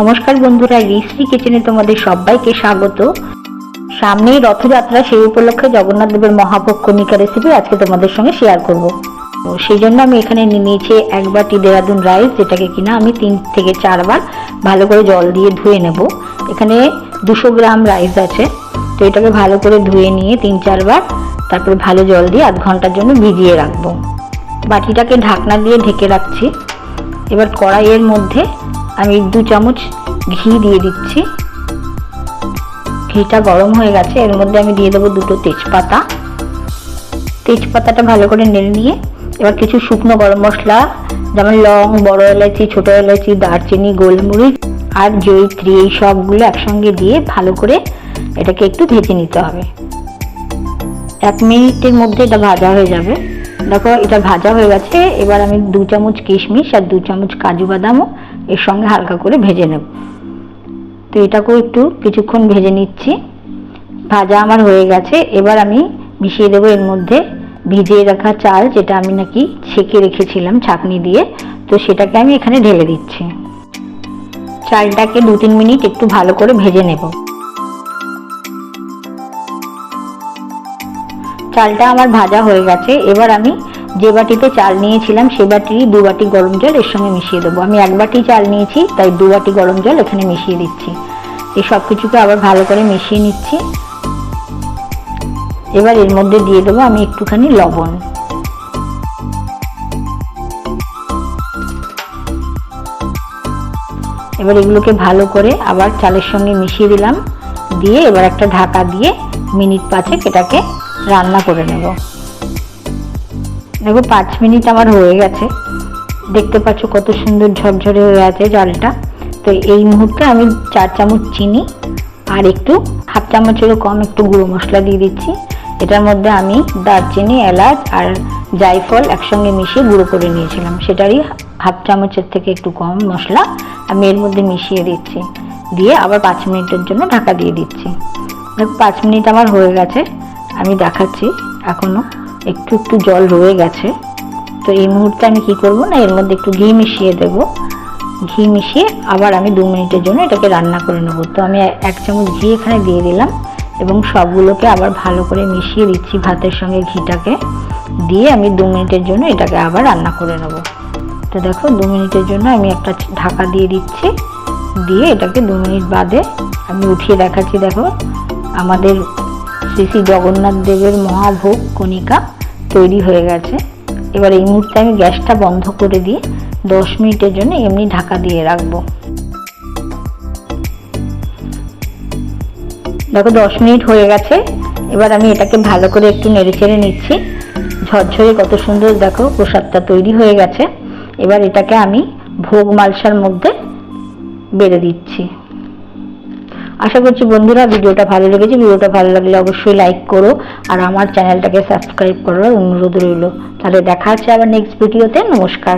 নমস্কার বন্ধুরা, রিশ্রী কিচেনে তোমাদের সবাইকে স্বাগত। সামনেই রথযাত্রা, সেই উপলক্ষে জগন্নাথ দেবের মহাভোগ কণিকা রেসিপি আজকে তোমাদের সঙ্গে শেয়ার করব। তো সেই জন্য আমি এখানে নিয়ে নিয়েছি এক বাটি দেরাদুন রাইস, যেটাকে কিনা আমি 3 থেকে 4 বার ভালো করে জল দিয়ে ধুয়ে নেব। এখানে 200 গ্রাম রাইস আছে, তো এটাকে ভালো করে ধুয়ে নিয়ে 3-4 বার তারপরে ভালো জল দিয়ে আধ ঘন্টার জন্য ভিজিয়ে রাখবো। বাটিটাকে ঢাকনা দিয়ে ঢেকে রাখছি। এবার কড়াইয়ের মধ্যে আমি 2 চামচ ঘি দিয়ে দিচ্ছি। ঘিটা গরম হয়ে গেছে, এর মধ্যে আমি দিয়ে দেবো 2টো তেজপাতা। তেজপাতাটা ভালো করে নেড়ে নিয়ে এবার কিছু শুকনো গরম মশলা, যেমন লং, বড় এলাচি, ছোট এলাচি, দারচিনি, গোলমরিচ আর জয়িত্রী, এই সবগুলো একসঙ্গে দিয়ে ভালো করে এটাকে একটু ভেজে নিতে হবে। 1 মিনিটের মধ্যে এটা ভাজা হয়ে যাবে। দেখো এটা ভাজা হয়ে গেছে। এবার আমি 2 চামচ কিশমিশ আর 2 চামচ কাজু বাদামও এর সঙ্গে হালকা করে ভেজে নেব। তো এটাকেও একটু কিছুক্ষণ ভেজে নিচ্ছি। ভাজা আমার হয়ে গেছে। এবার আমি মিশিয়ে দেবো এর মধ্যে ভিজিয়ে রাখা চাল, যেটা আমি নাকি ছেঁকে রেখেছিলাম ছাঁকনি দিয়ে, তো সেটাকে আমি এখানে ঢেলে দিচ্ছি। চালটাকে 2-3 মিনিট একটু ভালো করে ভেজে নেব। চালটা আমার ভাজা হয়ে গেছে। এবার আমি যে বাটিতে চাল নিয়েছিলাম সে বাটিরই 2 বাটি গরম জল এর সঙ্গে মিশিয়ে দেবো। আমি 1 বাটি চাল নিয়েছি, তাই 2 বাটি গরম জল এখানে মিশিয়ে দিচ্ছি। এই সব কিছুকে আবার ভালো করে মিশিয়ে নিচ্ছি। এবার এর মধ্যে দিয়ে দেবো আমি একটুখানি লবণ। এবার এগুলোকে ভালো করে আবার চালের সঙ্গে মিশিয়ে দিলাম। দিয়ে এবার একটা ঢাকা দিয়ে মিনিট 5 এটাকে রান্না করে নেব। দেখো 5 মিনিট আমার হয়ে গেছে। দেখতে পাচ্ছ কত সুন্দর ঝরঝরে হয়ে আছে চালটা। তো এই মুহূর্তে আমি 4 চামচ চিনি আর একটু হাফ চামচেরও কম একটু গুঁড়ো মশলা দিয়ে দিচ্ছি। এটার মধ্যে আমি দারচিনি, এলাচ আর জায়ফল একসঙ্গে মিশিয়ে গুঁড়ো করে নিয়েছিলাম, সেটারই হাফ চামচের থেকে একটু কম মশলা আমি এর মধ্যে মিশিয়ে দিচ্ছি। দিয়ে আবার 5 মিনিটের জন্য ঢাকা দিয়ে দিচ্ছি। দেখো 5 মিনিট আমার হয়ে গেছে। আমি দেখাচ্ছি, এখনো একটু একটু জল রয়ে গেছে। তো এই মুহূর্তে আমি কি করব না, এর মধ্যে একটু ঘি মিশিয়ে দেব। ঘি মিশিয়ে আবার আমি 2 মিনিটের জন্য এটাকে রান্না করে নেব। তো আমি 1 চামচ ঘি এখানে দিয়ে দিলাম এবং সবগুলোকে আবার ভালো করে মিশিয়ে দিচ্ছি ভাতের সঙ্গে ঘিটাকে। দিয়ে আমি 2 মিনিটের জন্য এটাকে আবার রান্না করে নেব। তো দেখো 2 মিনিটের জন্য আমি একটা ঢাকা দিয়ে দিচ্ছি। দিয়ে এটাকে 2 মিনিট বাদে আমি উঠিয়ে দেখাচ্ছি। দেখো আমাদের শ্রী শ্রী জগন্নাথ দেবের মহাভোগ কণিকা তৈরি হয়ে গেছে। এবার এই মুহূর্তে আমি গ্যাসটা বন্ধ করে দিয়ে 10 মিনিটের জন্য এমনি ঢাকা দিয়ে রাখবো। দেখো 10 মিনিট হয়ে গেছে। এবার আমি এটাকে ভালো করে একটু নেড়ে চেড়ে নিচ্ছি। ঝরঝরে কত সুন্দর দেখো প্রসাদটা তৈরি হয়ে গেছে। এবার এটাকে আমি ভোগ মালসার মধ্যে বেড়ে দিচ্ছি। আশা করছি বন্ধুরা ভিডিওটা ভালো লেগেছে। ভিডিওটা ভালো লাগলে অবশ্যই লাইক করো আর আমার চ্যানেলটাকে সাবস্ক্রাইব করার অনুরোধ রইল। তাহলে দেখা হচ্ছে আবার নেক্সট ভিডিওতে। নমস্কার।